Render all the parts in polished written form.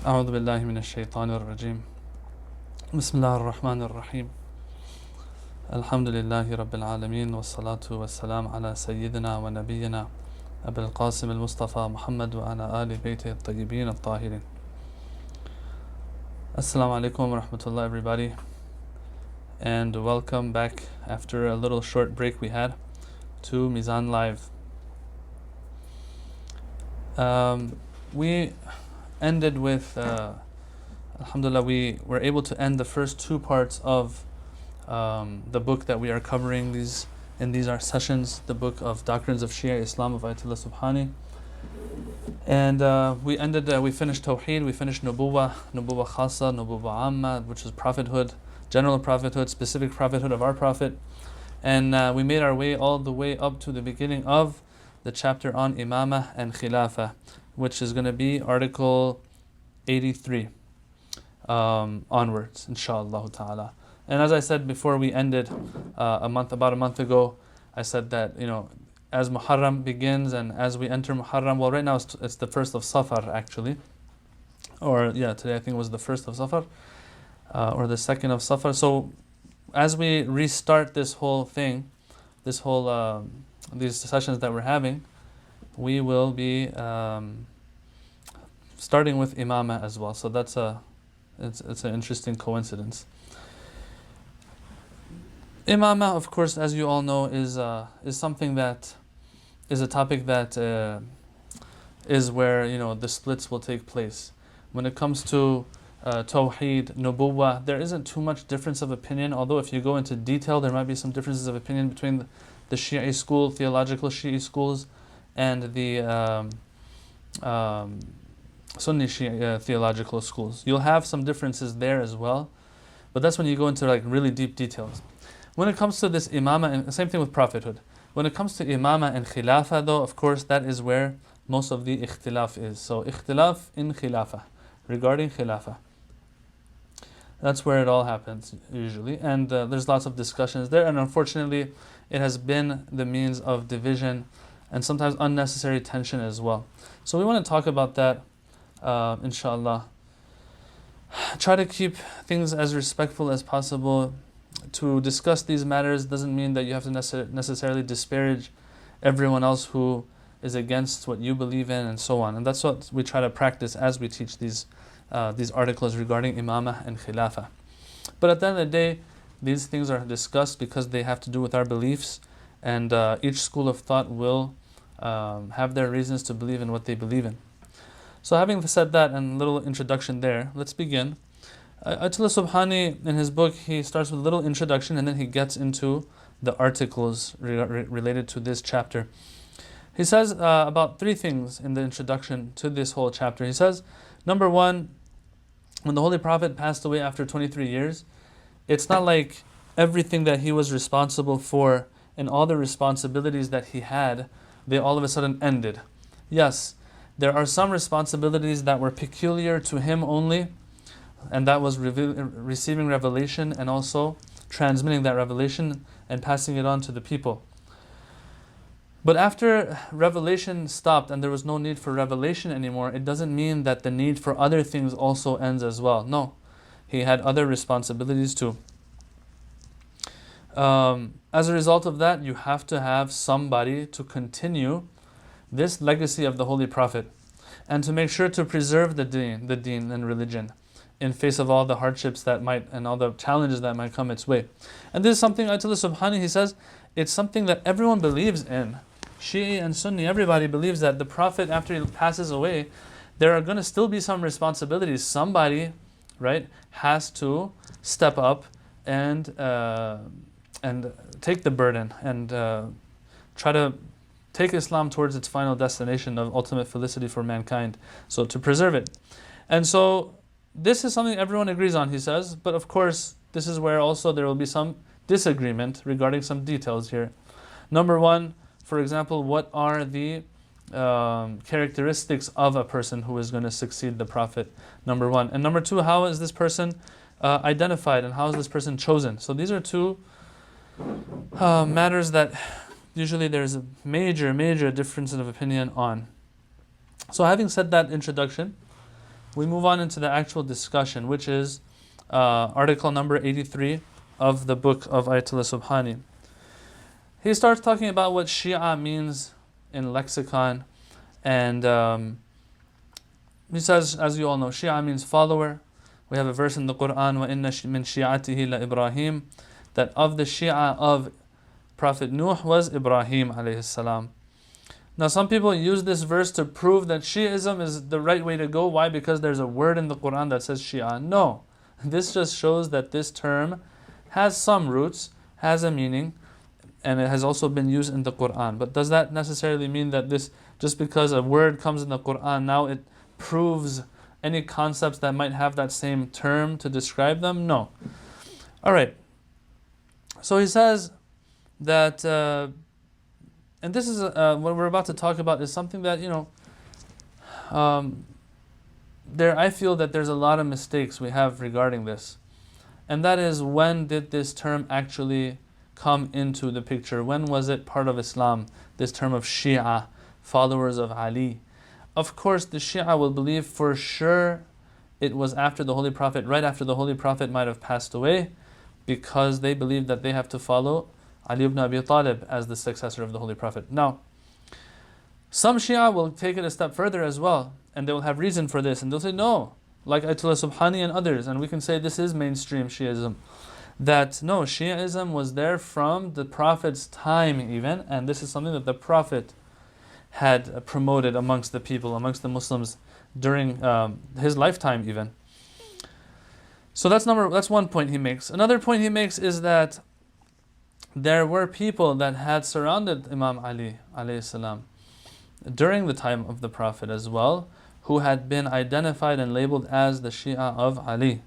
أعوذ بالله من الشيطان الرجيم بسم الله الرحمن الرحيم الحمد لله رب العالمين والصلاة والسلام على سيدنا ونبينا أبي القاسم المصطفى محمد وعلى آل بيته الطيبين الطاهرين. Assalamu alaikum wa rahmatullah everybody, and welcome back after a little short break we had to Mizan Live. We ended with alhamdulillah, we were able to end the first two parts of the book that we are covering in these our sessions, the book of Doctrines of Shia Islam of Ayatollah Subhani. And we finished Tawheed, we finished Nubuwah Khasa, Nubuwah Amma, which is prophethood, general prophethood, specific prophethood of our Prophet. And we made our way all the way up to the beginning of the chapter on Imamah and Khilafah, which is going to be article 83 onwards, inshaAllah ta'ala. And as I said before we ended about a month ago, I said that, as Muharram begins and as we enter Muharram, well, right now it's the first of Safar actually, today I think was the first of Safar, or the second of Safar. So as we restart this whole thing, these sessions that we're having, we will be starting with Imamah as well. So it's an interesting coincidence. Imamah, of course, as you all know, is something that is a topic that is where the splits will take place. When it comes to Tawheed, Nubuwah, there isn't too much difference of opinion. Although if you go into detail, there might be some differences of opinion between the Shia school, theological Shia schools, and the Sunni Shia theological schools. You'll have some differences there as well, but that's when you go into really deep details. When it comes to this Imamah, and same thing with prophethood. When it comes to Imamah and Khilafah though, of course, that is where most of the ikhtilaf is. So ikhtilaf in Khilafah, regarding Khilafah. That's where it all happens usually, and there's lots of discussions there, and unfortunately it has been the means of division and sometimes unnecessary tension as well. So we want to talk about that, inshallah. Try to keep things as respectful as possible. To discuss these matters doesn't mean that you have to necessarily disparage everyone else who is against what you believe in and so on. And that's what we try to practice as we teach these articles regarding Imamah and Khilafah. But at the end of the day, these things are discussed because they have to do with our beliefs, and each school of thought will have their reasons to believe in what they believe in. So having said that and a little introduction there, let's begin. Ayatollah Subhani, in his book, he starts with a little introduction and then he gets into the articles related to this chapter. He says about three things in the introduction to this whole chapter. He says, number one, when the Holy Prophet passed away after 23 years, it's not like everything that he was responsible for and all the responsibilities that he had, they all of a sudden ended. Yes, there are some responsibilities that were peculiar to him only, and that was receiving revelation and also transmitting that revelation and passing it on to the people. But after revelation stopped and there was no need for revelation anymore, it doesn't mean that the need for other things also ends as well. No, he had other responsibilities too. As a result of that, you have to have somebody to continue this legacy of the Holy Prophet and to make sure to preserve the deen and religion in face of all the hardships and all the challenges that might come its way. And this is something Ayatollah Subhani, he says, it's something that everyone believes in. Shi'i and Sunni, everybody believes that the Prophet, after he passes away, there are going to still be some responsibilities. Somebody, right, has to step up and take the burden and try to take Islam towards its final destination of ultimate felicity for mankind. So to preserve it. And so this is something everyone agrees on, he says, but of course this is where also there will be some disagreement regarding some details here. Number one, for example, what are the characteristics of a person who is going to succeed the Prophet? Number one. And number two, how is this person identified and how is this person chosen? So these are two matters that usually there's a major difference of opinion on. So having said that introduction, we move on into the actual discussion, which is article number 83 of the book of Ayatollah Subhani. He starts talking about what Shia means in lexicon, and he says, as you all know, Shia means follower. We have a verse in the Quran, وَإِنَّ مِن شِيعَتِهِ لَإِبْرَاهِيمَ, that of the Shia of Prophet Nuh was Ibrahim alayhi salam. Now some people use this verse to prove that Shiism is the right way to go. Why? Because there's a word in the Quran that says Shia. No. This just shows that this term has some roots, has a meaning, and it has also been used in the Quran. But does that necessarily mean that this, just because a word comes in the Quran, now it proves any concepts that might have that same term to describe them? No. Alright. So he says that, and this is what we're about to talk about is something that, I feel that there's a lot of mistakes we have regarding this. And that is, when did this term actually come into the picture? When was it part of Islam? This term of Shia, followers of Ali. Of course, the Shia will believe for sure it was after the Holy Prophet, right after the Holy Prophet might have passed away, because they believe that they have to follow Ali ibn Abi Talib as the successor of the Holy Prophet. Now, some Shia will take it a step further as well, and they will have reason for this, and they'll say no, like Ayatollah Subhani and others, and we can say this is mainstream Shiism, that no, Shiism was there from the Prophet's time even, and this is something that the Prophet had promoted amongst the people, amongst the Muslims during his lifetime even. So that's one point he makes. Another point he makes is that there were people that had surrounded Imam Ali alayhi salam during the time of the Prophet as well, who had been identified and labeled as the Shia of Ali.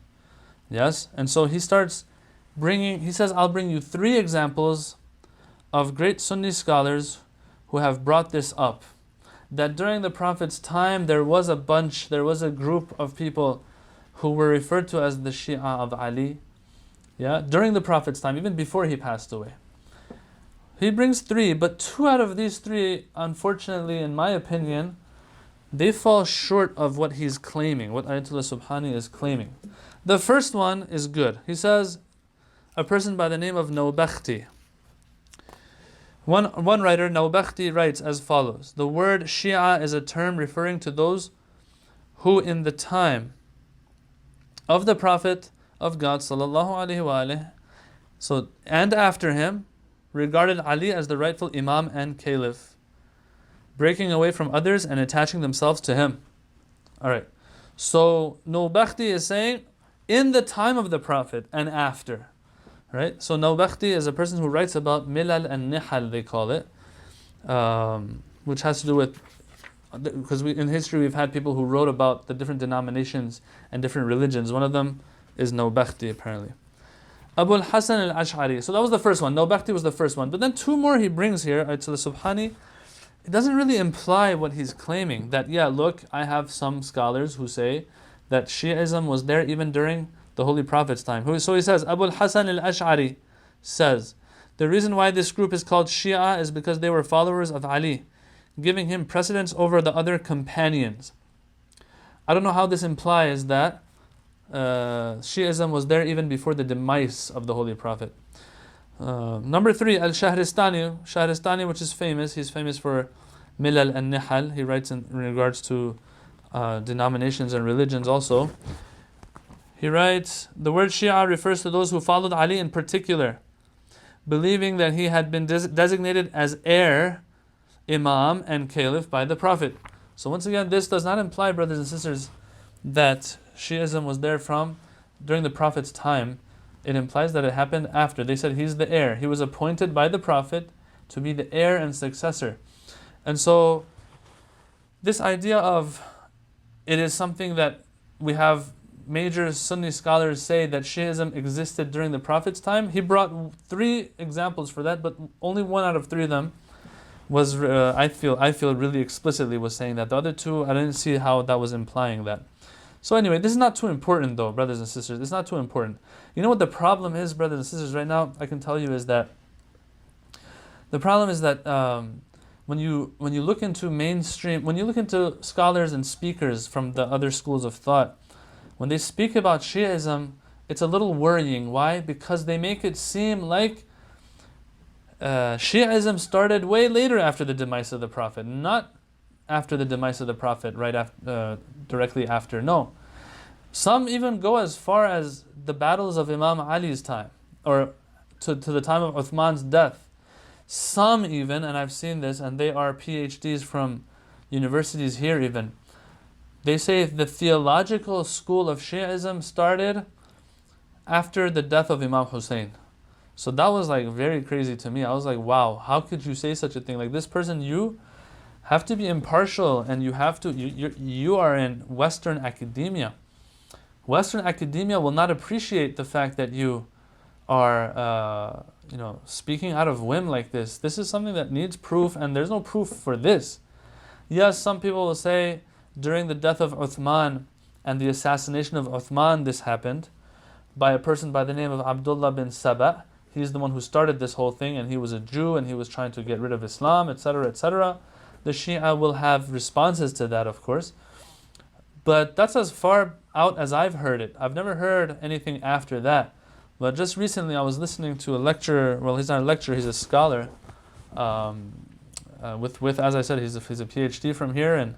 Yes? And so he says, I'll bring you 3 examples of great Sunni scholars who have brought this up. That during the Prophet's time there was a group of people who were referred to as the Shia of Ali. Yeah, during the Prophet's time, even before he passed away. He brings 3, but 2 out of these 3, unfortunately, in my opinion, they fall short of what he's claiming, what Ayatollah Subhani is claiming. The first one is good. He says, a person by the name of Nawbakhti. One writer, Nawbakhti, writes as follows: the word Shia is a term referring to those who in the time of the Prophet of God sallallahu alaihi wasallam, and after him, regarded Ali as the rightful Imam and Caliph, breaking away from others and attaching themselves to him. Alright, so Nawbakhti is saying in the time of the Prophet and after. Right? So Nawbakhti is a person who writes about Milal and Nihal, they call it, which has to do with, because in history we've had people who wrote about the different denominations and different religions. One of them is Nawbakhti, apparently. Abu al-Hasan al-Ash'ari. So that was the first one. Nawbakhti was the first one. But then 2 more he brings here, to the Subhani. It doesn't really imply what he's claiming. That, yeah, look, I have some scholars who say that Shi'ism was there even during the Holy Prophet's time. So he says, Abu al-Hasan al-Ash'ari says, the reason why this group is called Shia is because they were followers of Ali, giving him precedence over the other companions. I don't know how this implies that Shi'ism was there even before the demise of the Holy Prophet. Number 3, Shahristani, which is famous. He's famous for Milal and Nihal. He writes in regards to denominations and religions also. He writes, the word Shia refers to those who followed Ali in particular, believing that he had been designated as heir, Imam, and Caliph by the Prophet. So once again, this does not imply, brothers and sisters, that Shiism was there from during the Prophet's time. It implies that it happened after. They said he's the heir. He was appointed by the Prophet to be the heir and successor. And so this idea of it is something that we have major Sunni scholars say that Shiism existed during the Prophet's time. He brought 3 examples for that, but only 1 out of 3 of them was, I feel really explicitly was saying that. The other 2, I didn't see how that was implying that. So anyway, this is not too important though, brothers and sisters. It's not too important. You know what the problem is, brothers and sisters, right now, I can tell you is that the problem is that when you look into mainstream, when you look into scholars and speakers from the other schools of thought, when they speak about Shiism, it's a little worrying. Why? Because they make it seem like Shiism started way later after the demise of the Prophet, not after the demise of the Prophet, right after, directly after. No. Some even go as far as the battles of Imam Ali's time, or to the time of Uthman's death. Some even, and I've seen this, and they are PhDs from universities here even, they say the theological school of Shiism started after the death of Imam Hussein. So that was like very crazy to me. I was like, wow, how could you say such a thing? Like, this person, you have to be impartial, and you have to, you are in Western academia. Western academia will not appreciate the fact that you are, speaking out of whim like this. This is something that needs proof, and there's no proof for this. Yes, some people will say during the death of Uthman and the assassination of Uthman, this happened by a person by the name of Abdullah bin Saba. He's the one who started this whole thing, and he was a Jew, and he was trying to get rid of Islam, etc., etc. The Shia will have responses to that, of course. But that's as far out as I've heard it. I've never heard anything after that. But just recently I was listening to a lecturer. Well, he's not a lecturer, he's a scholar. With as I said, he's a PhD from here, and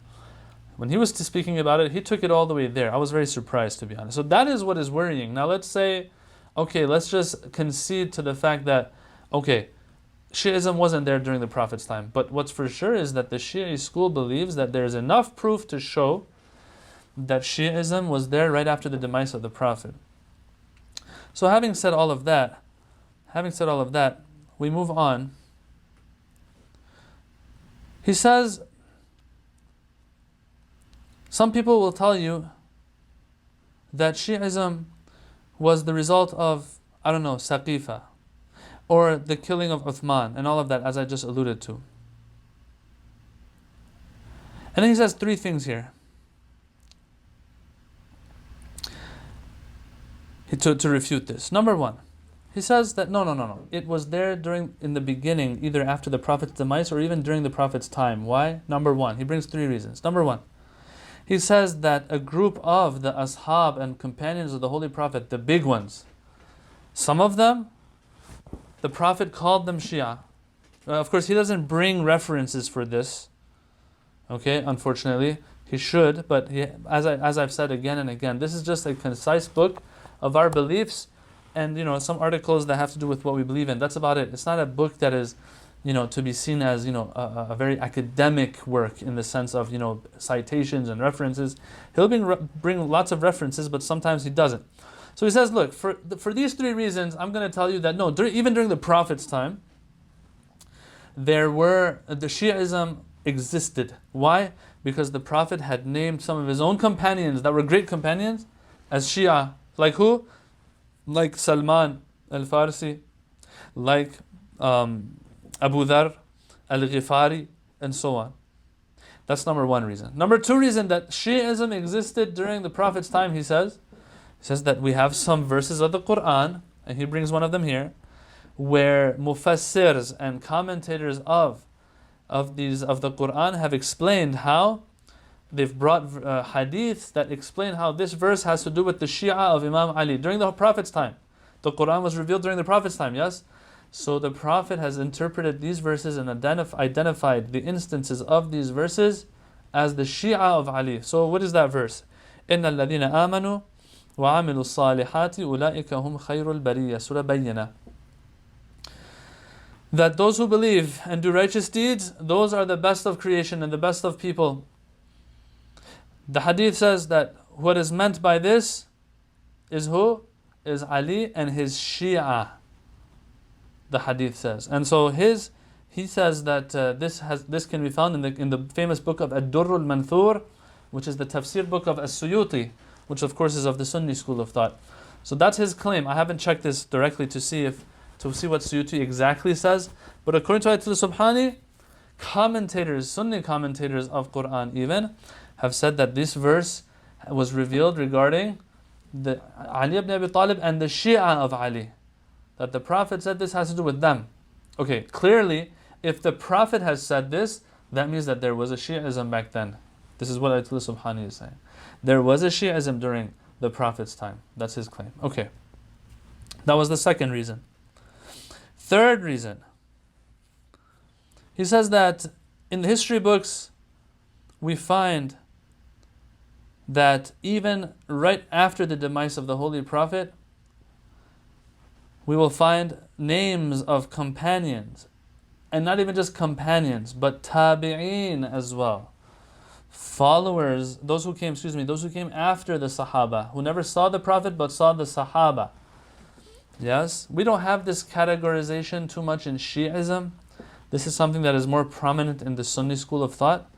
when he was speaking about it, he took it all the way there. I was very surprised, to be honest. So that is what is worrying. Now let's say, okay, let's just concede to the fact that, okay, Shiism wasn't there during the Prophet's time. But what's for sure is that the Shia school believes that there's enough proof to show that Shiism was there right after the demise of the Prophet. So having said all of that, we move on. He says, some people will tell you that Shiism was the result of, Saqifa, or the killing of Uthman, and all of that, as I just alluded to. And then he says three things here. To refute this. Number one, he says that no. It was there in the beginning, either after the Prophet's demise or even during the Prophet's time. Why? Number one, he brings three reasons. Number one, he says that a group of the ashab and companions of the Holy Prophet, the big ones, some of them, the Prophet called them Shia. Of course, he doesn't bring references for this. Okay, unfortunately, he should, but as I've said again and again, this is just a concise book of our beliefs, and some articles that have to do with what we believe in. That's about it. It's not a book that is, to be seen as a very academic work in the sense of citations and references. He'll bring lots of references, but sometimes he doesn't. So he says, look, for these three reasons, I'm going to tell you that no, even during the Prophet's time, the Shiism existed. Why? Because the Prophet had named some of his own companions that were great companions as Shia. Like who? Like Salman al-Farsi, like Abu Dhar al-Ghifari, and so on. That's number one reason. Number two reason that Shiism existed during the Prophet's time, he says that we have some verses of the Quran, and he brings one of them here, where mufassirs and commentators of the Quran have explained how they've brought hadiths that explain how this verse has to do with the Shia of Imam Ali during the Prophet's time. The Quran was revealed during the Prophet's time, yes? So the Prophet has interpreted these verses and identified the instances of these verses as the Shia of Ali. So what is that verse? إِنَّ الَّذِينَ آمَنُوا وَعَمِلُوا الصَّالِحَاتِ أُولَٰئِكَ هُمْ خَيْرُ الْبَرِيَّةِ Surah Bayyinah. That those who believe and do righteous deeds, those are the best of creation and the best of people. The hadith says that what is meant by this is who? Is Ali and his Shia. The hadith says. And so he says that this can be found in the famous book of Ad-Durr al-Manthur, which is the tafsir book of As-Suyuti, which of course is of the Sunni school of thought. So that's his claim. I haven't checked this directly to see what Suyuti exactly says, but according to Ayatul Subhani, Sunni commentators of Quran even, have said that this verse was revealed regarding the Ali ibn Abi Talib and the Shia of Ali. That the Prophet said this has to do with them. Okay, clearly, if the Prophet has said this, that means that there was a Shiism back then. This is what Ayatollah Subhani is saying. There was a Shiism during the Prophet's time. That's his claim. Okay. That was the second reason. Third reason. He says that in the history books, we find that even right after the demise of the Holy Prophet, we will find names of companions, and not even just companions, but tabi'een as well. Followers, those who came after the Sahaba, who never saw the Prophet but saw the Sahaba. Yes, we don't have this categorization too much in Shiism. This is something that is more prominent in the Sunni school of thought.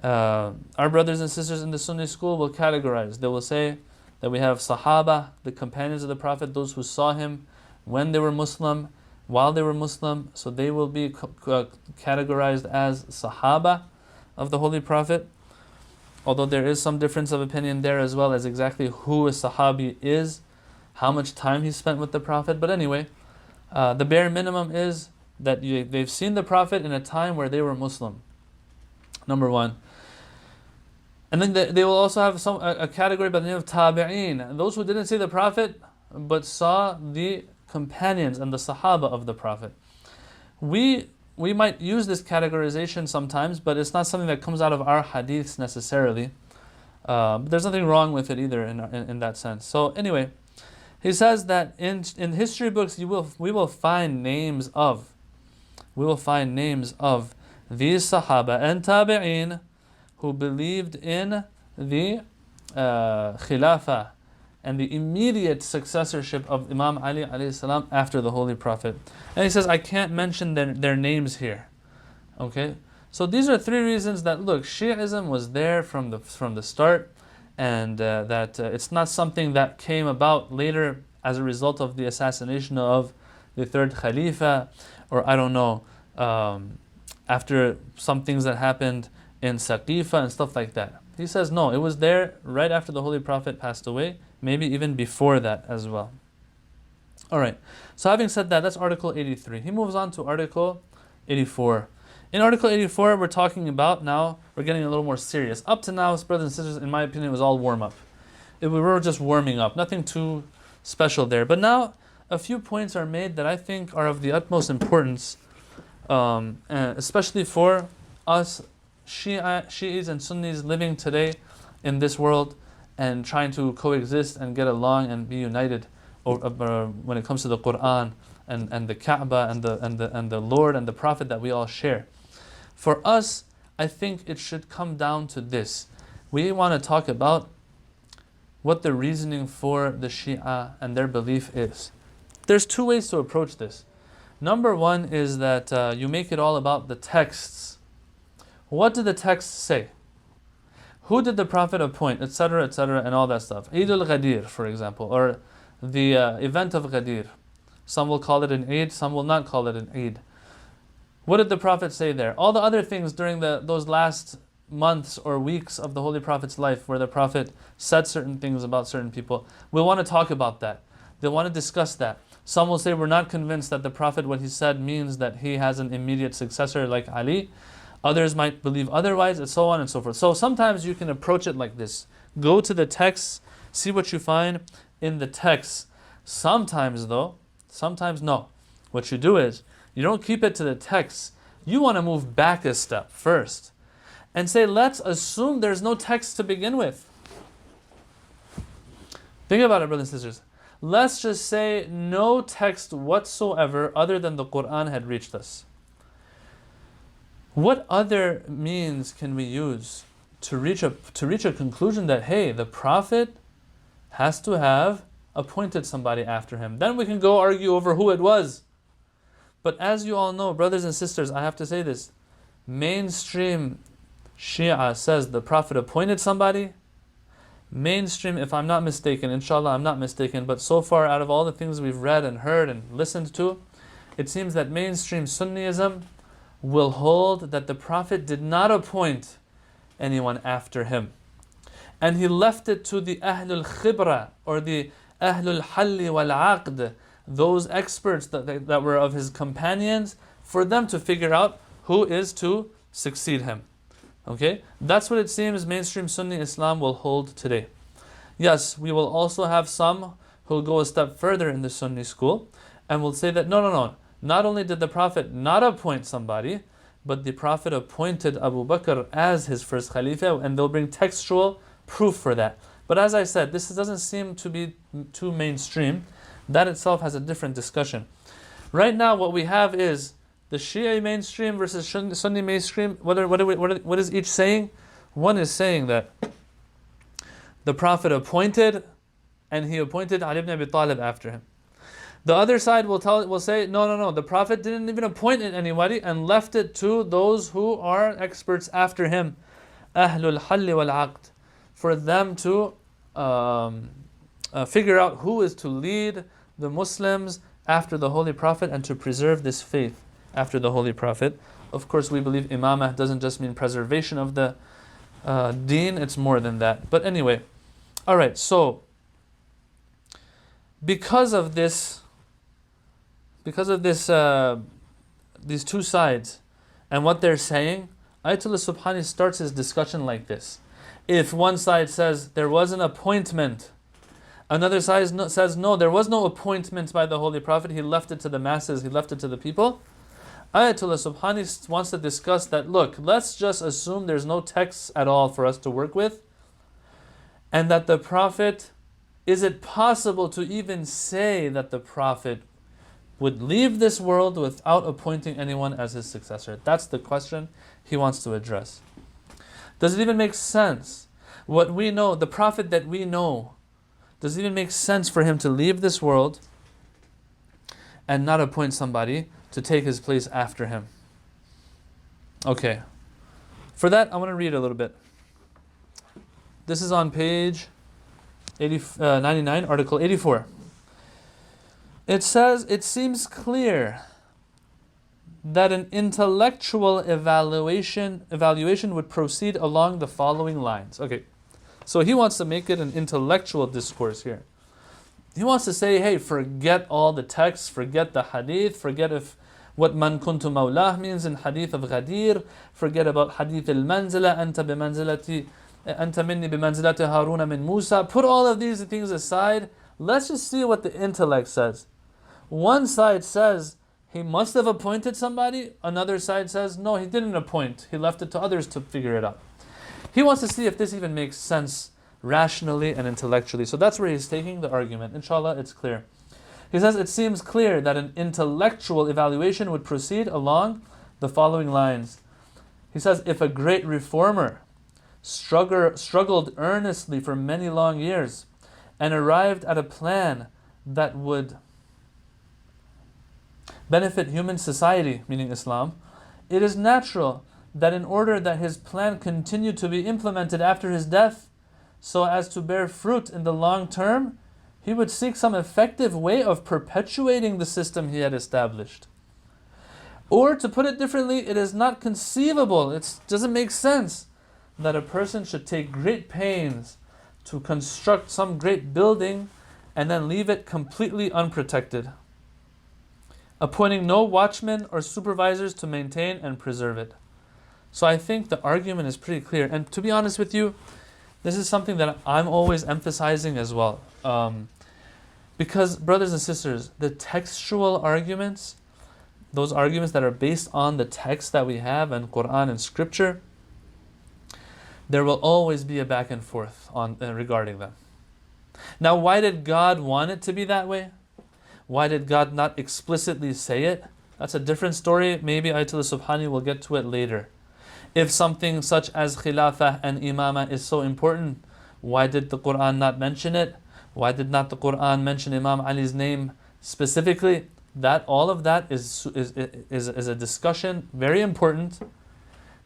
Our brothers and sisters in the Sunni school will categorize. They will say that we have Sahaba, the companions of the Prophet, those who saw him when they were Muslim, while they were Muslim, so they will be categorized as Sahaba of the Holy Prophet. Although there is some difference of opinion there as well as exactly who a Sahabi is, how much time he spent with the Prophet. But anyway, the bare minimum is that they've seen the Prophet in a time where they were Muslim. Number one. And then they will also have a category by the name of tabi'een, those who didn't see the Prophet but saw the companions and the Sahaba of the Prophet. We might use this categorization sometimes, but it's not something that comes out of our hadiths necessarily. But there's nothing wrong with it either in that sense. So anyway, he says that in history books we will find names of these Sahaba and Tabi'een who believed in the Khilafah and the immediate successorship of Imam Ali alayhi salam after the Holy Prophet. And he says, I can't mention their names here. Okay? So these are three reasons that, look, Shiism was there from the start, and that it's not something that came about later as a result of the assassination of the third Khalifa, or I don't know, after some things that happened in Saqifa and stuff like that. He says, no, it was there right after the Holy Prophet passed away, maybe even before that as well. Alright, so having said that, that's Article 83. He moves on to Article 84. In Article 84, we're talking about, now, we're getting a little more serious. Up to now, brothers and sisters, in my opinion, it was all warm-up. We were just warming up, nothing too special there. But now, a few points are made that I think are of the utmost importance, especially for us Shi'is and Sunnis living today in this world and trying to coexist and get along and be united when it comes to the Quran and the Kaaba and the Lord and the Prophet that we all share. For us, I think it should come down to this. We want to talk about what the reasoning for the Shia and their belief is. There's two ways to approach this. Number one is that you make it all about the texts. What did the texts say? Who did the Prophet appoint, etc., and all that stuff. Eid al-Ghadir, for example, or the event of Ghadir. Some will call it an Eid, some will not call it an Eid. What did the Prophet say there? All the other things during those last months or weeks of the Holy Prophet's life where the Prophet said certain things about certain people, we'll want to talk about that. They'll want to discuss that. Some will say we're not convinced that the Prophet, what he said means that he has an immediate successor like Ali. Others might believe otherwise, and so on and so forth. So sometimes you can approach it like this. Go to the text, see what you find in the text. Sometimes though, sometimes no. What you do is, you don't keep it to the text. You want to move back a step first and say, let's assume there's no text to begin with. Think about it, brothers and sisters. Let's just say no text whatsoever other than the Quran had reached us. What other means can we use to reach a conclusion that, hey, the Prophet has to have appointed somebody after him? Then we can go argue over who it was. But as you all know, brothers and sisters, I have to say this. Mainstream Shia says the Prophet appointed somebody. Mainstream, if I'm not mistaken, inshallah I'm not mistaken, but so far out of all the things we've read and heard and listened to, it seems that mainstream Sunnism will hold that the Prophet did not appoint anyone after him. And he left it to the Ahlul Khibra, or the Ahlul Halli wal Aqd, those experts that were of his companions, for them to figure out who is to succeed him. Okay? That's what it seems mainstream Sunni Islam will hold today. Yes, we will also have some who will go a step further in the Sunni school and will say that no. Not only did the Prophet not appoint somebody, but the Prophet appointed Abu Bakr as his first Khalifa, and they'll bring textual proof for that. But as I said, this doesn't seem to be too mainstream. That itself has a different discussion. Right now, what we have is the Shia mainstream versus Sunni mainstream. What is each saying? One is saying that the Prophet appointed, and he appointed Ali ibn Abi Talib after him. The other side will say, no. The Prophet didn't even appoint anybody and left it to those who are experts after him, Ahlul Halli wal Aqd, for them to figure out who is to lead the Muslims after the Holy Prophet and to preserve this faith after the Holy Prophet. Of course, we believe Imamah doesn't just mean preservation of the deen, it's more than that. But anyway, alright, so because of this, these two sides and what they're saying, Ayatollah Subhani starts his discussion like this. If one side says there was an appointment, another side says no, there was no appointment by the Holy Prophet, he left it to the masses, he left it to the people. Ayatollah Subhani wants to discuss that, look, let's just assume there's no texts at all for us to work with, and that the Prophet, is it possible to even say that the Prophet would leave this world without appointing anyone as his successor? That's the question he wants to address. Does it even make sense? What we know, the Prophet that we know, does it even make sense for him to leave this world and not appoint somebody to take his place after him? Okay. For that, I want to read a little bit. This is on page 99, article 84. It says, it seems clear that an intellectual evaluation would proceed along the following lines. Okay, so he wants to make it an intellectual discourse here. He wants to say, hey, forget all the texts, forget the hadith, forget what man kuntu mawlah means in hadith of Ghadir, forget about hadith al-manzila, anta minni bimanzilati Haruna min Musa. Put all of these things aside. Let's just see what the intellect says. One side says he must have appointed somebody. Another side says no, he didn't appoint. He left it to others to figure it out. He wants to see if this even makes sense rationally and intellectually. So that's where he's taking the argument. Inshallah, it's clear. He says it seems clear that an intellectual evaluation would proceed along the following lines. He says, if a great reformer struggled earnestly for many long years and arrived at a plan that would benefit human society, meaning Islam, it is natural that in order that his plan continue to be implemented after his death so as to bear fruit in the long term, he would seek some effective way of perpetuating the system he had established. Or to put it differently, it is not conceivable, it doesn't make sense that a person should take great pains to construct some great building and then leave it completely unprotected, appointing no watchmen or supervisors to maintain and preserve it. So I think the argument is pretty clear. And to be honest with you, this is something that I'm always emphasizing as well. Because, brothers and sisters, the textual arguments, those arguments that are based on the text that we have and Quran and Scripture, there will always be a back and forth on regarding them. Now, why did God want it to be that way? Why did God not explicitly say it? That's a different story. Maybe Ayatollah Subhani will get to it later. If something such as Khilafah and Imamah is so important, why did the Quran not mention it? Why did not the Quran mention Imam Ali's name specifically? That all of that is a discussion, very important,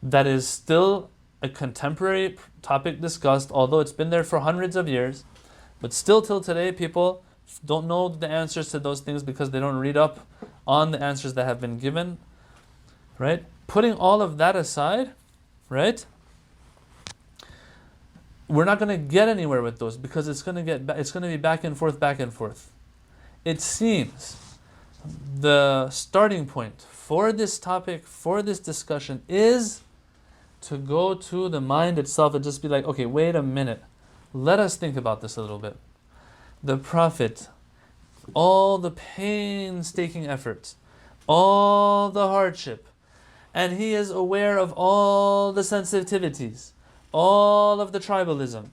that is still a contemporary topic discussed, although it's been there for hundreds of years. But still till today, people don't know the answers to those things because they don't read up on the answers that have been given. Right? Putting all of that aside, right? We're not going to get anywhere with those because it's going to be back and forth. It seems the starting point for this topic, for this discussion, is to go to the mind itself and just be like, okay, wait a minute. Let us think about this a little bit. The Prophet, all the painstaking efforts, all the hardship, and he is aware of all the sensitivities, all of the tribalism,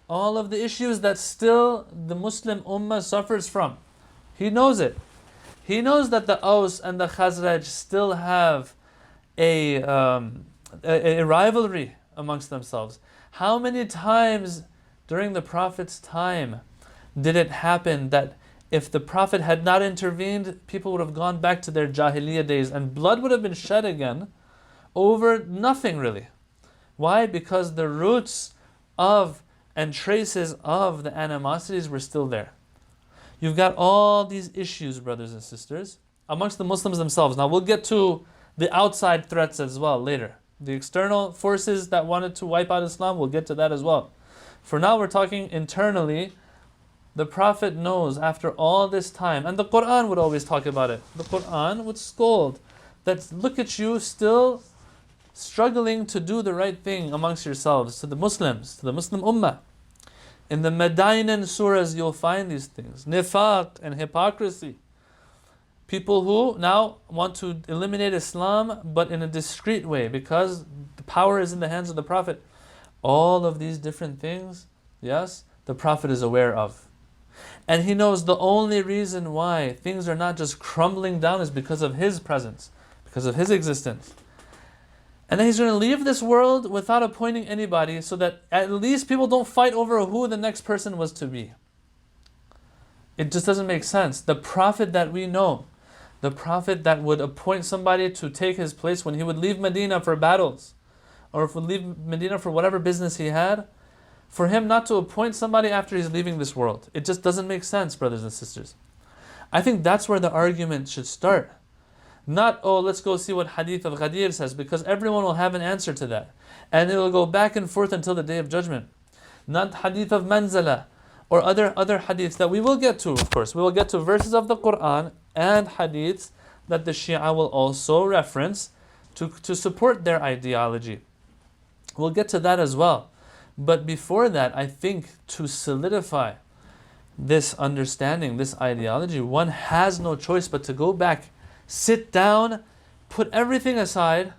all of the issues that still the Muslim Ummah suffers from. He knows it. He knows that the Aus and the Khazraj still have a rivalry amongst themselves. How many times during the Prophet's time did it happen that if the Prophet had not intervened, people would have gone back to their Jahiliyyah days and blood would have been shed again over nothing really? Why? Because the roots of and traces of the animosities were still there. You've got all these issues, brothers and sisters, amongst the Muslims themselves. Now we'll get to the outside threats as well later. The external forces that wanted to wipe out Islam, we'll get to that as well. For now, we're talking internally. The Prophet knows after all this time, and the Quran would always talk about it. The Quran would scold that, look at you still struggling to do the right thing amongst yourselves, to the Muslims, to the Muslim Ummah. In the Medainan surahs, you'll find these things. Nifaq and hypocrisy. People who now want to eliminate Islam, but in a discreet way, because the power is in the hands of the Prophet. All of these different things, yes, the Prophet is aware of. And he knows the only reason why things are not just crumbling down is because of his presence, because of his existence. And then he's going to leave this world without appointing anybody, so that at least people don't fight over who the next person was to be. It just doesn't make sense. The Prophet that we know, the Prophet that would appoint somebody to take his place when he would leave Medina for battles, or if he would leave Medina for whatever business he had, for him not to appoint somebody after he's leaving this world. It just doesn't make sense, brothers and sisters. I think that's where the argument should start. Not, oh, let's go see what Hadith of Ghadir says, because everyone will have an answer to that. And it will go back and forth until the Day of Judgment. Not Hadith of Manzala, or other hadiths that we will get to, of course. We will get to verses of the Quran and hadiths that the Shia will also reference to support their ideology. We'll get to that as well. But before that, I think to solidify this understanding, this ideology, one has no choice but to go back, sit down, put everything aside,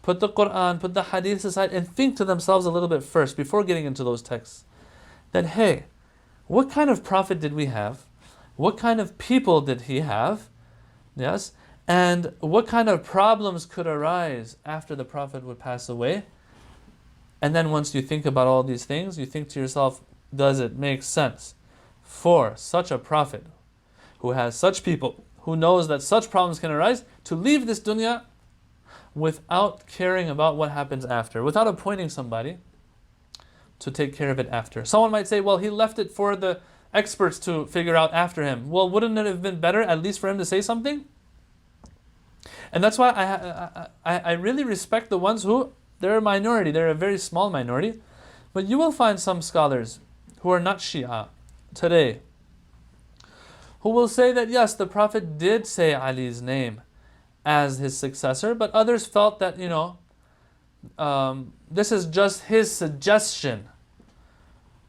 put the Quran, put the hadiths aside, and think to themselves a little bit first before getting into those texts. That, hey, what kind of prophet did we have? What kind of people did he have? Yes? And what kind of problems could arise after the prophet would pass away? And then once you think about all these things, you think to yourself, does it make sense for such a prophet who has such people, who knows that such problems can arise, to leave this dunya without caring about what happens after, without appointing somebody to take care of it after? Someone might say, well, he left it for the experts to figure out after him. Well, wouldn't it have been better at least for him to say something? And that's why I really respect the ones who, they're a minority, they're a very small minority, but you will find some scholars who are not Shia today who will say that yes, the Prophet did say Ali's name as his successor, but others felt that, this is just his suggestion.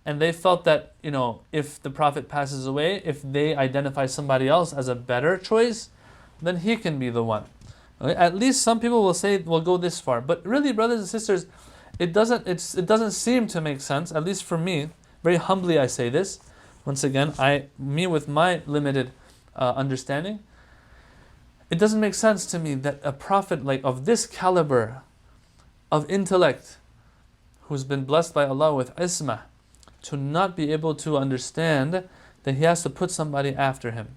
And they felt that, if the Prophet passes away, if they identify somebody else as a better choice, then he can be the one. Okay? At least some people will go this far. But really, brothers and sisters, it doesn't seem to make sense, at least for me. Very humbly I say this. Once again, me with my limited understanding, it doesn't make sense to me that a prophet like of this caliber of intellect, who's been blessed by Allah with ismah, to not be able to understand that he has to put somebody after him.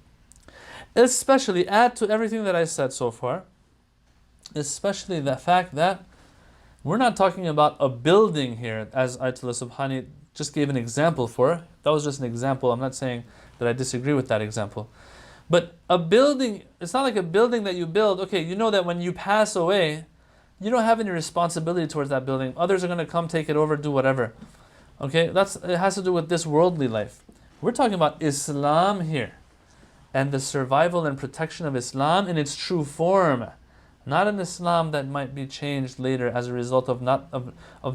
Especially, add to everything that I said so far, especially the fact that we're not talking about a building here, as Ayatollah Subhani just gave an example for. That was just an example. I'm not saying that I disagree with that example. But a building, it's not like a building that you build. Okay, you know that when you pass away, you don't have any responsibility towards that building. Others are going to come take it over, do whatever. Okay, it has to do with this worldly life. We're talking about Islam here. and the survival and protection of Islam in its true form, not an Islam that might be changed later as a result of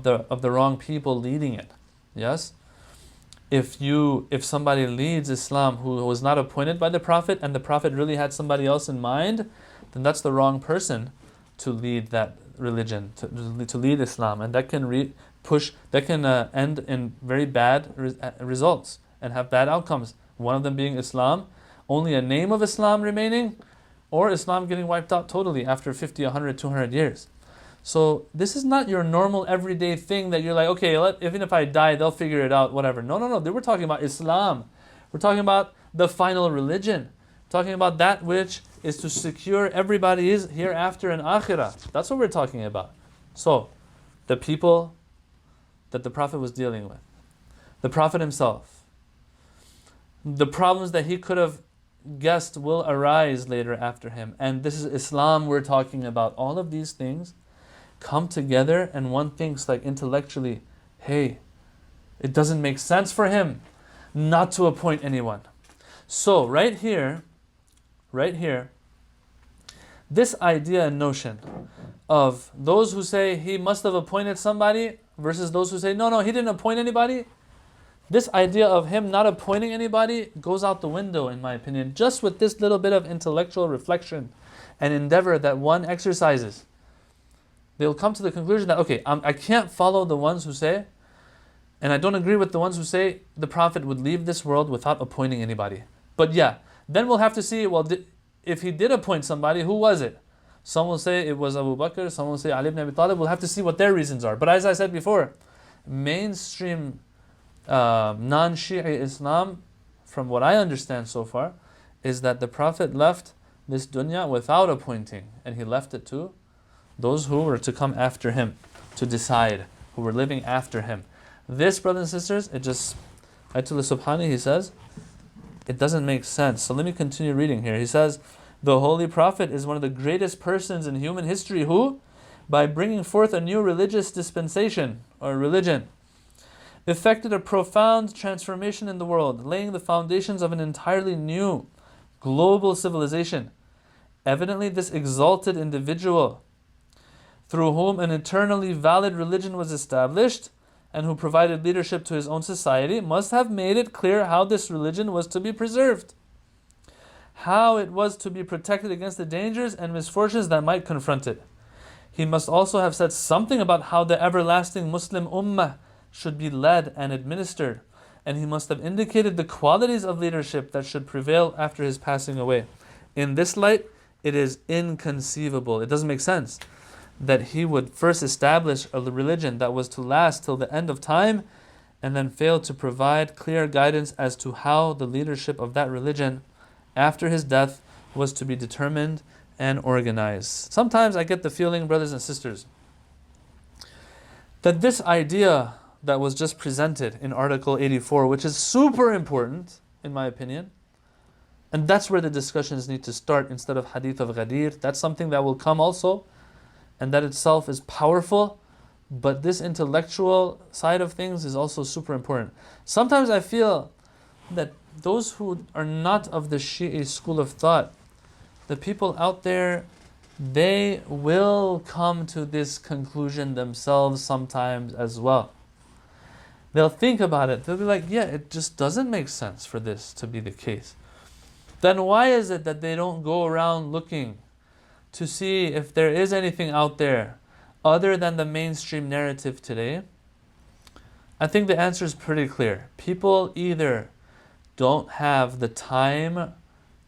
the wrong people leading it. Yes? If somebody leads Islam who was not appointed by the Prophet, and the Prophet really had somebody else in mind, then that's the wrong person to lead that religion, to lead Islam, and that can end in very bad results and have bad outcomes. One of them being Islam, only a name of Islam remaining, or Islam getting wiped out totally after 50, 100, 200 years. So this is not your normal everyday thing that you're like, okay, even if I die, they'll figure it out, whatever. No. We're talking about Islam. We're talking about the final religion. Talking about that which is to secure everybody's hereafter and akhirah. That's what we're talking about. So, the people that the Prophet was dealing with, the Prophet himself, the problems that he could have guessed will arise later after him, and this is Islam we're talking about. All of these things come together, and one thinks like intellectually, hey, it doesn't make sense for him not to appoint anyone. So right here, this idea and notion of those who say he must have appointed somebody versus those who say no, he didn't appoint anybody, this idea of him not appointing anybody goes out the window, in my opinion, just with this little bit of intellectual reflection and endeavor that one exercises. They'll come to the conclusion that, okay, I can't follow the ones who say, and I don't agree with the ones who say the Prophet would leave this world without appointing anybody. But yeah, then we'll have to see, well, if he did appoint somebody, who was it? Some will say it was Abu Bakr, some will say Ali ibn Abi Talib. We'll have to see what their reasons are. But as I said before, mainstream non-Shia Islam, from what I understand so far, is that the Prophet left this dunya without appointing, and he left it to those who were to come after him, to decide, who were living after him. This, brothers and sisters, Ayatollah Subhani, he says, it doesn't make sense. So let me continue reading here. He says, the Holy Prophet is one of the greatest persons in human history who, by bringing forth a new religious dispensation, or religion, effected a profound transformation in the world, laying the foundations of an entirely new global civilization. Evidently, this exalted individual, through whom an eternally valid religion was established, and who provided leadership to his own society, must have made it clear how this religion was to be preserved, how it was to be protected against the dangers and misfortunes that might confront it. He must also have said something about how the everlasting Muslim Ummah should be led and administered, and he must have indicated the qualities of leadership that should prevail after his passing away. In this light, it is inconceivable, it doesn't make sense, that he would first establish a religion that was to last till the end of time, and then fail to provide clear guidance as to how the leadership of that religion after his death was to be determined and organized. Sometimes I get the feeling, brothers and sisters, that this idea that was just presented in Article 84, which is super important, in my opinion, and that's where the discussions need to start instead of Hadith of Ghadir. That's something that will come also, and that itself is powerful, but this intellectual side of things is also super important. Sometimes I feel that those who are not of the Shi'i school of thought, the people out there, they will come to this conclusion themselves sometimes as well. They'll think about it. They'll be like, yeah, it just doesn't make sense for this to be the case. Then why is it that they don't go around looking to see if there is anything out there other than the mainstream narrative today? I think the answer is pretty clear. People either don't have the time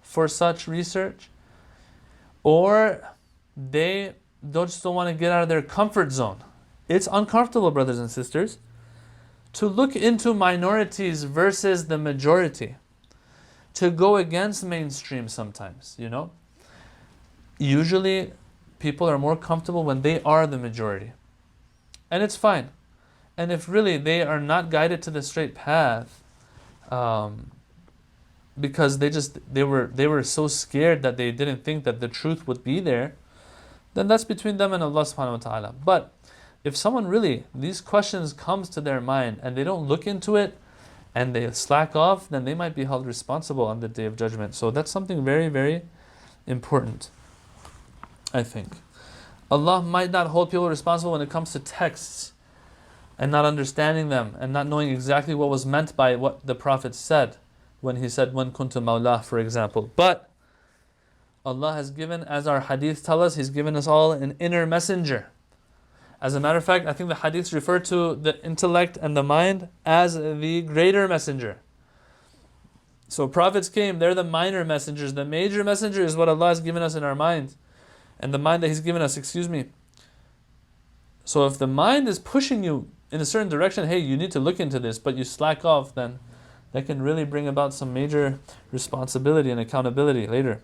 for such research, or they just don't want to get out of their comfort zone. It's uncomfortable, brothers and sisters, to look into minorities versus the majority, to go against mainstream sometimes, you know? Usually, people are more comfortable when they are the majority. And it's fine. And if really they are not guided to the straight path, because they were so scared that they didn't think that the truth would be there, then that's between them and Allah subhanahu wa ta'ala. But if someone really, these questions comes to their mind and they don't look into it and they slack off, then they might be held responsible on the Day of Judgment. So that's something very, very important, I think. Allah might not hold people responsible when it comes to texts and not understanding them and not knowing exactly what was meant by what the Prophet said when he said, "Man kuntu mawlah," for example. But Allah has given, as our hadith tell us, He's given us all an inner messenger. As a matter of fact, I think the hadiths refer to the intellect and the mind as the greater messenger. So prophets came, they're the minor messengers. The major messenger is what Allah has given us in our mind. And the mind that He's given us, So if the mind is pushing you in a certain direction, hey, you need to look into this, but you slack off, then that can really bring about some major responsibility and accountability later.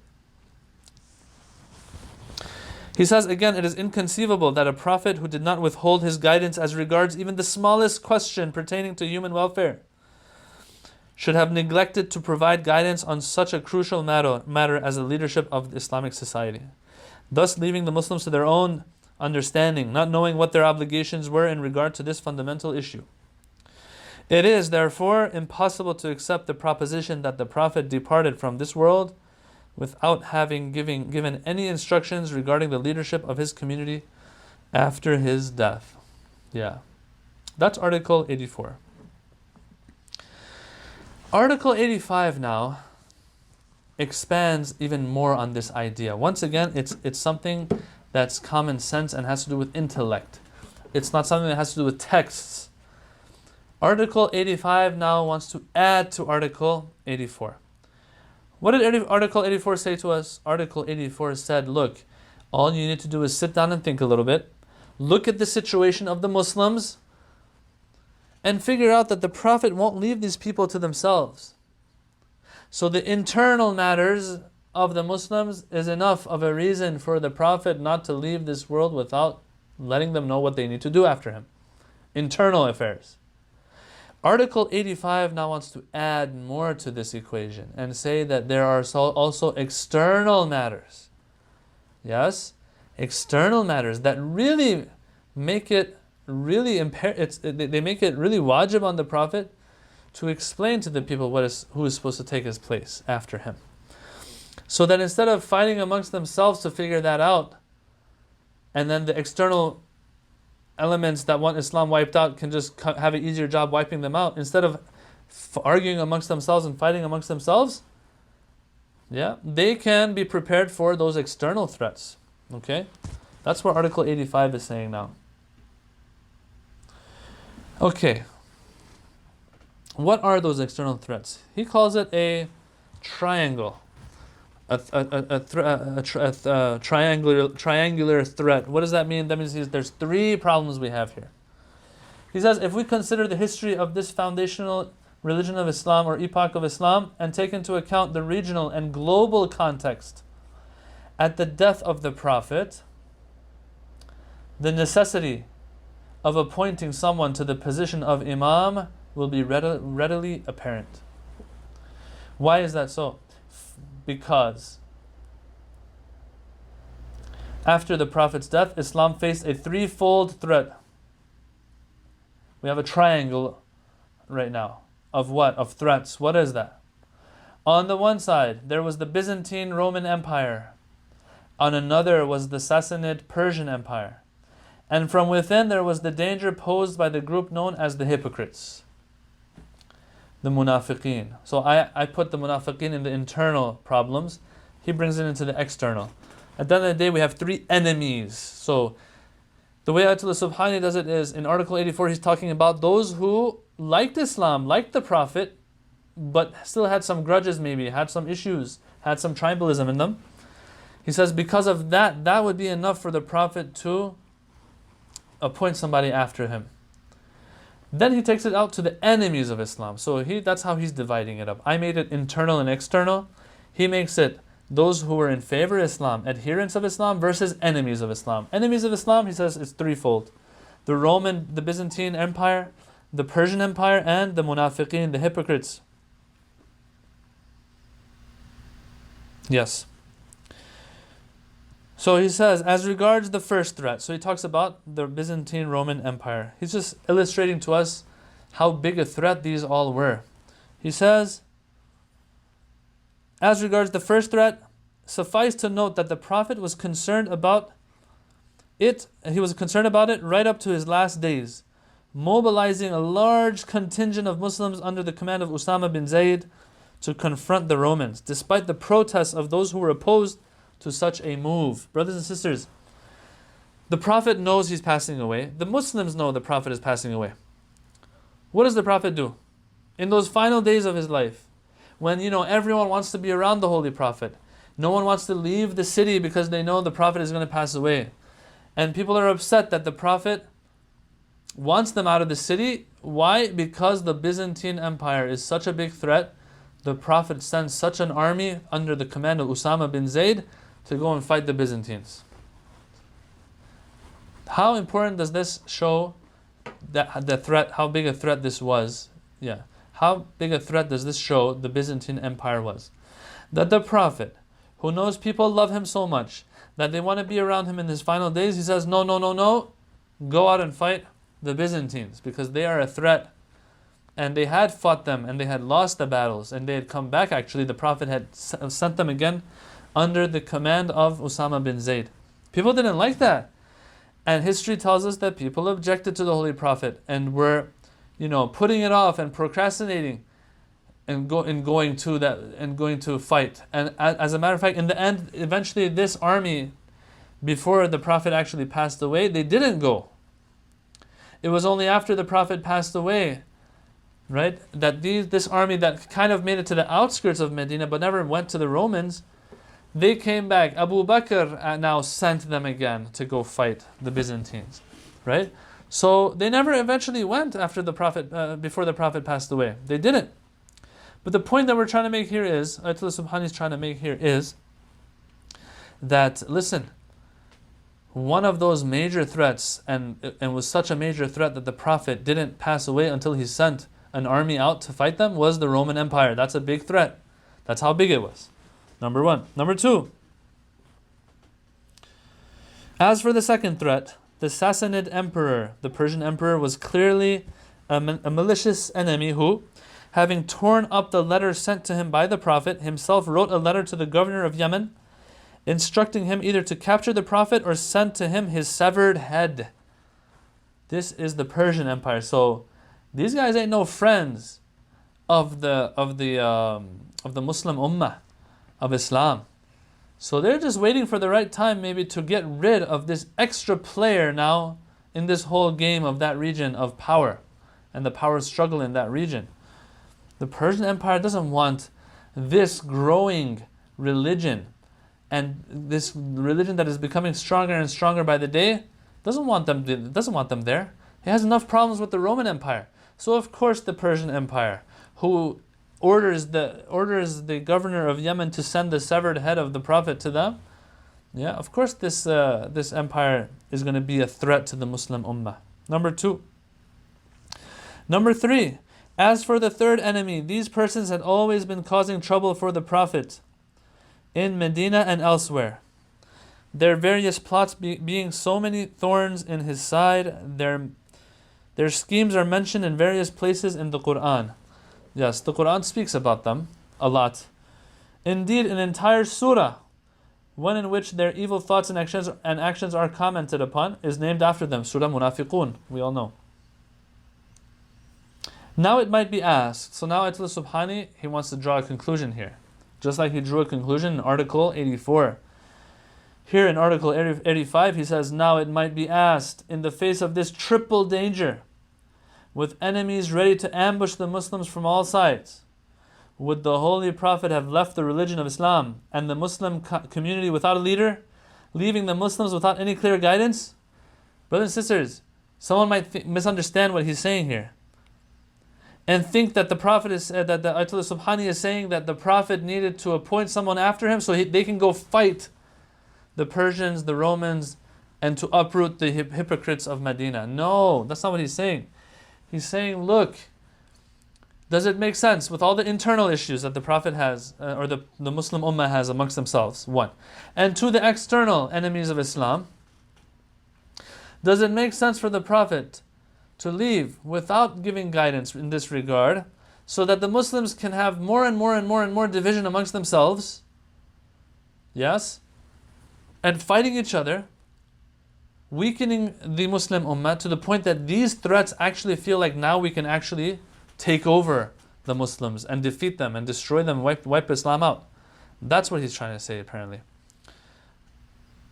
He says again, it is inconceivable that a prophet who did not withhold his guidance as regards even the smallest question pertaining to human welfare should have neglected to provide guidance on such a crucial matter as the leadership of the Islamic society, thus leaving the Muslims to their own understanding, not knowing what their obligations were in regard to this fundamental issue. It is, therefore, impossible to accept the proposition that the Prophet departed from this world without having given any instructions regarding the leadership of his community after his death. Yeah. That's Article 84. Article 85 now expands even more on this idea. Once again, it's something that's common sense and has to do with intellect. It's not something that has to do with texts. Article 85 now wants to add to Article 84. What did Article 84 say to us? Article 84 said, look, all you need to do is sit down and think a little bit, look at the situation of the Muslims, and figure out that the Prophet won't leave these people to themselves. So the internal matters of the Muslims is enough of a reason for the Prophet not to leave this world without letting them know what they need to do after him. Internal affairs. Article 85 now wants to add more to this equation and say that there are also external matters. Yes? External matters that really make it really they make it really wajib on the Prophet to explain to the people who is supposed to take his place after him. So that instead of fighting amongst themselves to figure that out, and then the external elements that want Islam wiped out can just have an easier job wiping them out, instead of arguing amongst themselves and fighting amongst themselves, they can be prepared for those external threats. Okay? That's what Article 85 is saying now. Okay. What are those external threats? He calls it a triangle. A triangular threat. What does that mean? That means there's three problems we have here. He says, if we consider the history of this foundational religion of Islam or epoch of Islam and take into account the regional and global context, at the death of the Prophet, the necessity of appointing someone to the position of Imam will be readily apparent. Why is that so? Because after the Prophet's death, Islam faced a threefold threat. We have a triangle right now of what? Of threats. What is that? On the one side, there was the Byzantine Roman Empire. On another was the Sassanid Persian Empire. And from within there was the danger posed by the group known as the hypocrites, the munafiqeen. So I put the munafiqeen in the internal problems. He brings it into the external. At the end of the day, we have three enemies. So the way Ayatollah Subhani does it is, in Article 84, he's talking about those who liked Islam, liked the Prophet, but still had some grudges maybe, had some issues, had some tribalism in them. He says because of that, that would be enough for the Prophet to appoint somebody after him. Then he takes it out to the enemies of Islam. So that's how he's dividing it up. I made it internal and external. He makes it those who were in favor of Islam, adherents of Islam, versus enemies of Islam. Enemies of Islam, he says, is threefold. The Byzantine Empire, the Persian Empire, and the munafiqeen, the hypocrites. Yes. So he says, as regards the first threat, so he talks about the Byzantine Roman Empire. He's just illustrating to us how big a threat these all were. He says, as regards the first threat, suffice to note that the Prophet was concerned about it. He was concerned about it right up to his last days, mobilizing a large contingent of Muslims under the command of Usama bin Zayd to confront the Romans, despite the protests of those who were opposed to such a move. Brothers and sisters, the Prophet knows he's passing away. The Muslims know the Prophet is passing away. What does the Prophet do? In those final days of his life, when everyone wants to be around the Holy Prophet, no one wants to leave the city because they know the Prophet is going to pass away, and people are upset that the Prophet wants them out of the city. Why? Because the Byzantine Empire is such a big threat. The Prophet sends such an army under the command of Usama bin Zayd to go and fight the Byzantines. How important does this show that the threat, how big a threat this was? Yeah. How big a threat does this show the Byzantine Empire was? That the Prophet, who knows people love him so much, that they want to be around him in his final days, he says, no, go out and fight the Byzantines, because they are a threat. And they had fought them, and they had lost the battles, and they had come back. Actually, the Prophet had sent them again under the command of Usama bin Zayd. People didn't like that. And history tells us that people objected to the Holy Prophet and were putting it off and procrastinating and going to fight. And as a matter of fact, in the end, eventually this army, before the Prophet actually passed away, they didn't go. It was only after the Prophet passed away, right, that this army that kind of made it to the outskirts of Medina but never went to the Romans, they came back. Abu Bakr now sent them again to go fight the Byzantines, right? So they never eventually went after the Prophet, before the Prophet passed away. They didn't. But the point that we're trying to make here is, Ayatollah Subhani is trying to make here is that, listen, one of those major threats, and was such a major threat that the Prophet didn't pass away until he sent an army out to fight them, was the Roman Empire. That's a big threat. That's how big it was. Number one. Number two, as for the second threat, the Sassanid emperor, the Persian emperor, was clearly a malicious enemy who, having torn up the letter sent to him by the Prophet, himself wrote a letter to the governor of Yemen, instructing him either to capture the Prophet or send to him his severed head. This is the Persian Empire. So these guys ain't no friends of the Muslim Ummah, of Islam. So they're just waiting for the right time maybe to get rid of this extra player now in this whole game of that region of power and the power struggle in that region. The Persian Empire doesn't want this growing religion, and this religion that is becoming stronger and stronger by the day, doesn't want them there. It has enough problems with the Roman Empire. So of course the Persian Empire, who orders the governor of Yemen to send the severed head of the Prophet to them, of course this empire is going to be a threat to the Muslim Ummah. Number two. Number three, as for the third enemy, these persons had always been causing trouble for the Prophet in Medina and elsewhere. Their various plots being so many thorns in his side, their schemes are mentioned in various places in the Quran. Yes, the Quran speaks about them a lot. Indeed, an entire surah, one in which their evil thoughts and actions are commented upon, is named after them. Surah Munafiqun, we all know. Now it might be asked, so now Ayatollah Subhani, he wants to draw a conclusion here. Just like he drew a conclusion in Article 84. Here in Article 85, he says, now it might be asked, in the face of this triple danger, with enemies ready to ambush the Muslims from all sides, would the Holy Prophet have left the religion of Islam and the Muslim community without a leader, leaving the Muslims without any clear guidance? Brothers and sisters, someone might misunderstand what he's saying here and think that the Prophet is that the Ayatollah Subhani is saying that the Prophet needed to appoint someone after him so they can go fight the Persians, the Romans, and to uproot the hypocrites of Medina. No, that's not what he's saying. He's saying, look, does it make sense with all the internal issues that the Prophet has, or the Muslim Ummah has amongst themselves, one, and to the external enemies of Islam, does it make sense for the Prophet to leave without giving guidance in this regard, so that the Muslims can have more and more and more and more division amongst themselves, yes, and fighting each other, weakening the Muslim ummah to the point that these threats actually feel like now we can actually take over the Muslims and defeat them and destroy them, wipe Islam out. That's what he's trying to say, apparently.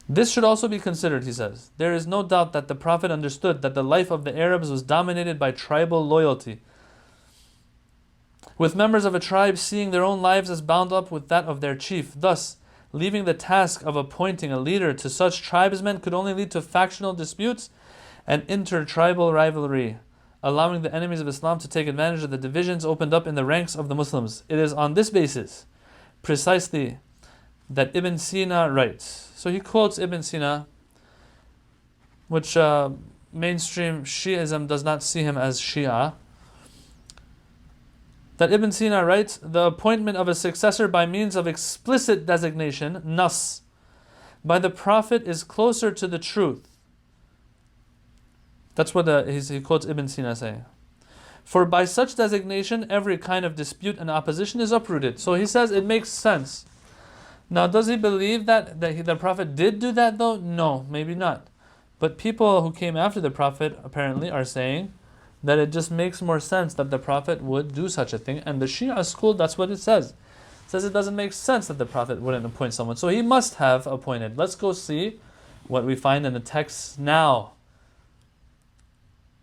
This should also be considered, he says. There is no doubt that the Prophet understood that the life of the Arabs was dominated by tribal loyalty, with members of a tribe seeing their own lives as bound up with that of their chief. Thus, leaving the task of appointing a leader to such tribesmen could only lead to factional disputes and inter-tribal rivalry, allowing the enemies of Islam to take advantage of the divisions opened up in the ranks of the Muslims. It is on this basis, precisely, that Ibn Sina writes. So he quotes Ibn Sina, which mainstream Shiism does not see him as Shia. That Ibn Sina writes, the appointment of a successor by means of explicit designation, nas, by the Prophet is closer to the truth. That's what he quotes Ibn Sina saying. For by such designation, every kind of dispute and opposition is uprooted. So he says it makes sense. Now, does he believe that the Prophet did do that though? No, maybe not. But people who came after the Prophet apparently are saying that it just makes more sense that the Prophet would do such a thing. And the Shia school, that's what it says. It says it doesn't make sense that the Prophet wouldn't appoint someone. So he must have appointed. Let's go see what we find in the text now.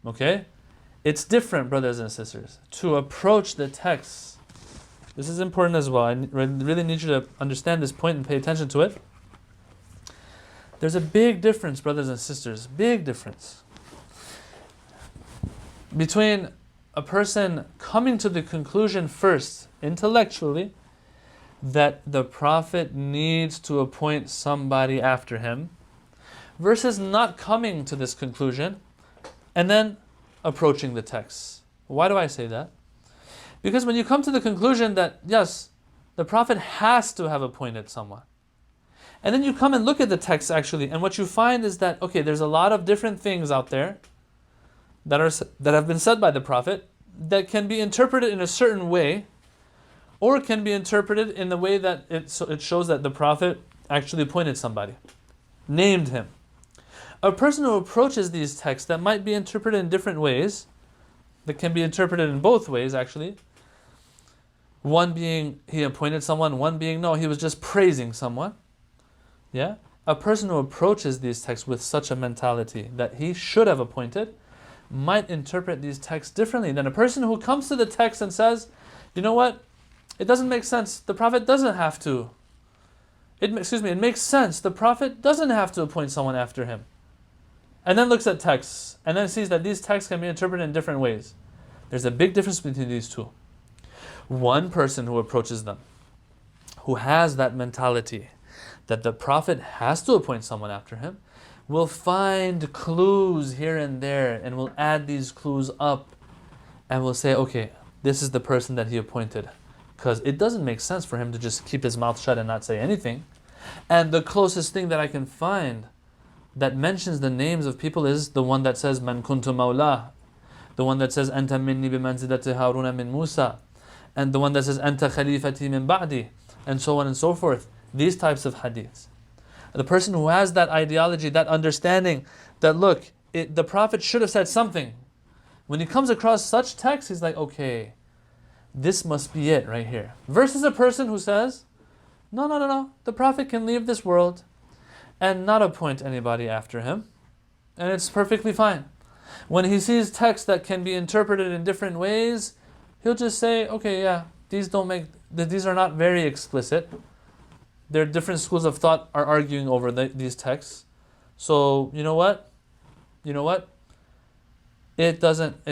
Okay? It's different, brothers and sisters, to approach the text. This is important as well. I really need you to understand this point and pay attention to it. There's a big difference, brothers and sisters, big difference between a person coming to the conclusion first, intellectually, that the Prophet needs to appoint somebody after him, versus not coming to this conclusion and then approaching the text. Why do I say that? Because when you come to the conclusion that, yes, the Prophet has to have appointed someone, and then you come and look at the text actually, and what you find is that, okay, there's a lot of different things out there that have been said by the Prophet that can be interpreted in a certain way, or can be interpreted in the way that it shows that the Prophet actually appointed somebody, named him. A person who approaches these texts that might be interpreted in different ways, that can be interpreted in both ways actually, one being he appointed someone, one being no, he was just praising someone. Yeah? A person who approaches these texts with such a mentality that he should have appointed might interpret these texts differently than a person who comes to the text and says, you know what? It doesn't make sense. The Prophet doesn't have to. It makes sense. The Prophet doesn't have to appoint someone after him. And then looks at texts and then sees that these texts can be interpreted in different ways. There's a big difference between these two. One person who approaches them, who has that mentality that the Prophet has to appoint someone after him, will find clues here and there and will add these clues up and will say, okay, this is the person that he appointed. Because it doesn't make sense for him to just keep his mouth shut and not say anything. And the closest thing that I can find that mentions the names of people is the one that says, Man kuntu mawla, the one that says, Anta minni bimanzilati Haruna min Musa, and the one that says, Anta khalifati min ba'di, and so on and so forth. These types of hadiths. The person who has that ideology, that understanding, that look, the Prophet should have said something. When he comes across such text, he's like, okay, this must be it right here. Versus a person who says, no, the Prophet can leave this world and not appoint anybody after him, and it's perfectly fine. When he sees texts that can be interpreted in different ways, he'll just say, okay, yeah, these are not very explicit. There are different schools of thought are arguing over these texts. So you know what? It doesn't.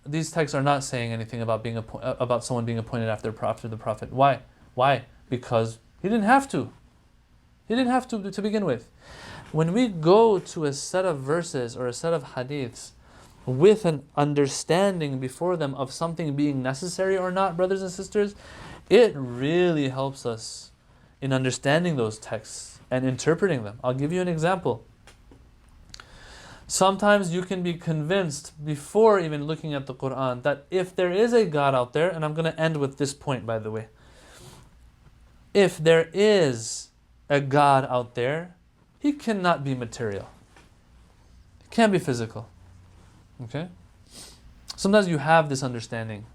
These texts are not saying anything about about someone being appointed after the Prophet. Why? Why? Because he didn't have to. He didn't have to begin with. When we go to a set of verses or a set of hadiths with an understanding before them of something being necessary or not, brothers and sisters, it really helps us in understanding those texts and interpreting them. I'll give you an example. Sometimes you can be convinced before even looking at the Quran that if there is a God out there, and I'm going to end with this point by the way. If there is a God out there, He cannot be material. He can't be physical. Okay? Sometimes you have this understanding.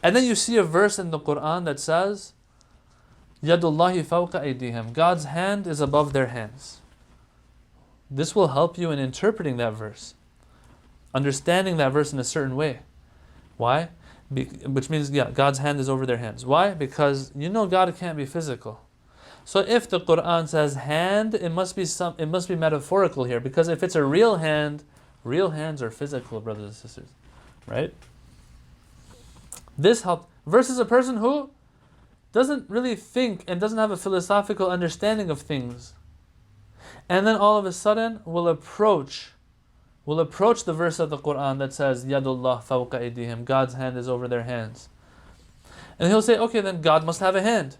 And then you see a verse in the Quran that says, Yadullahi fawqa aydihim. God's hand is above their hands. This will help you in interpreting that verse. Understanding that verse in a certain way. Why? Which means, God's hand is over their hands. Why? Because you know God can't be physical. So if the Quran says hand, it must be metaphorical here. Because if it's a real hand, real hands are physical, brothers and sisters. Right? This helps. Versus a person who doesn't really think and doesn't have a philosophical understanding of things. And then all of a sudden will approach the verse of the Quran that says, Yadullah fawqa aydihim. God's hand is over their hands. And he'll say, okay, then God must have a hand.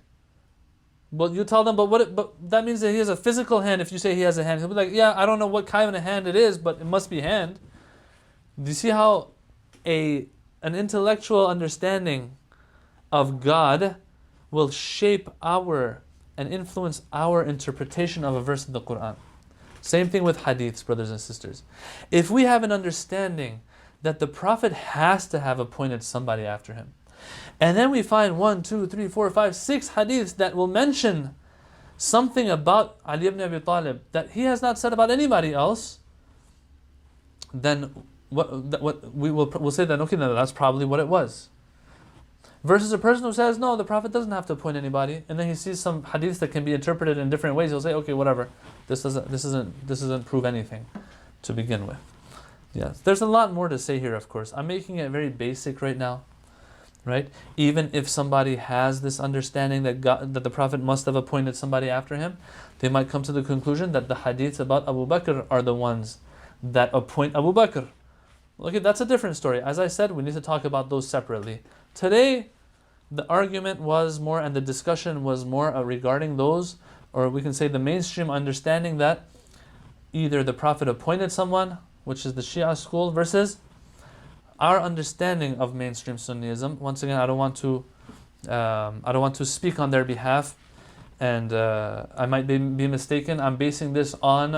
But you tell them, but that means that He has a physical hand if you say He has a hand. He'll be like, I don't know what kind of a hand it is, but it must be hand. Do you see how an intellectual understanding of God will shape and influence our interpretation of a verse of the Quran? Same thing with hadiths, brothers and sisters. If we have an understanding that the Prophet has to have appointed somebody after him, and then we find 1, 2, 3, 4, 5, 6 hadiths that will mention something about Ali ibn Abi Talib that he has not said about anybody else, then we'll say that, okay, then that's probably what it was. Versus a person who says, no, the Prophet doesn't have to appoint anybody, and then he sees some hadiths that can be interpreted in different ways, he'll say, okay, whatever, this doesn't prove anything to begin with. Yes, there's a lot more to say here, of course. I'm making it very basic right now, right? Even if somebody has this understanding that the Prophet must have appointed somebody after him, they might come to the conclusion that the hadiths about Abu Bakr are the ones that appoint Abu Bakr. Okay, that's a different story. As I said, we need to talk about those separately. Today, the argument was more, and the discussion was more regarding those, or we can say the mainstream understanding that either the Prophet appointed someone, which is the Shia school, versus our understanding of mainstream Sunnism. Once again, I don't want to speak on their behalf, and I might be mistaken. I'm basing this on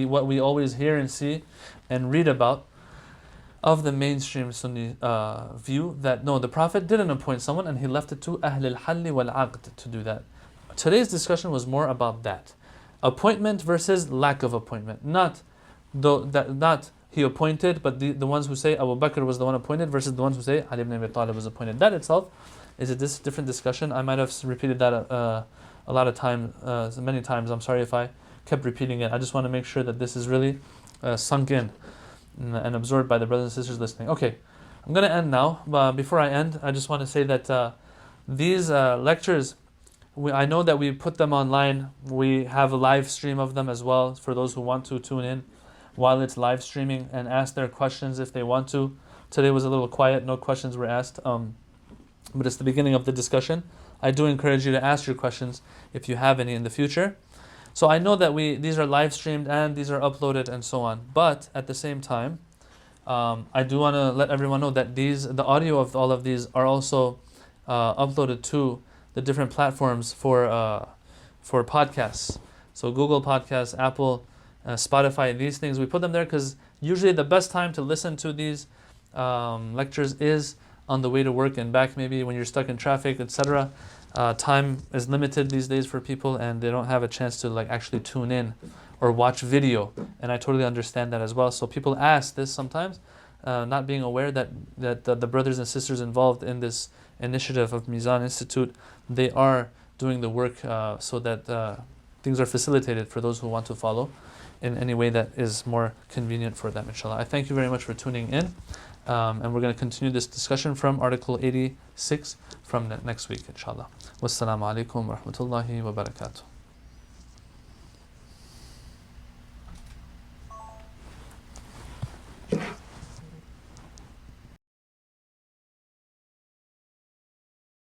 what we always hear and see and read about of the mainstream Sunni view, that no, the Prophet didn't appoint someone and he left it to Ahl al-Halli wal-Aqd to do that. Today's discussion was more about that. Appointment versus lack of appointment. Not he appointed, but the ones who say Abu Bakr was the one appointed versus the ones who say Ali ibn Abi Talib was appointed. That itself is a different discussion. I might have repeated that a lot of times, many times. I'm sorry if I kept repeating it. I just want to make sure that this is really sunk in and absorbed by the brothers and sisters listening. Okay, I'm going to end now. But before I end, I just want to say that these lectures, I know that we put them online. We have a live stream of them as well for those who want to tune in while it's live streaming and ask their questions if they want to. Today was a little quiet, no questions were asked, but it's the beginning of the discussion. I do encourage you to ask your questions if you have any in the future. So I know that these are live streamed and these are uploaded and so on. But at the same time, I do want to let everyone know that the audio of all of these are also uploaded to the different platforms for podcasts. So Google Podcasts, Apple, Spotify, these things, we put them there because usually the best time to listen to these lectures is on the way to work and back, maybe when you're stuck in traffic, etc. Time is limited these days for people and they don't have a chance to actually tune in or watch video, and I totally understand that as well. So people ask this sometimes, not being aware that the brothers and sisters involved in this initiative of Mizan Institute, they are doing the work so that things are facilitated for those who want to follow in any way that is more convenient for them, inshallah. I thank you very much for tuning in. And we're going to continue this discussion from Article 86 from next week, inshallah. Wassalamu alaikum wa rahmatullahi wa barakatuh.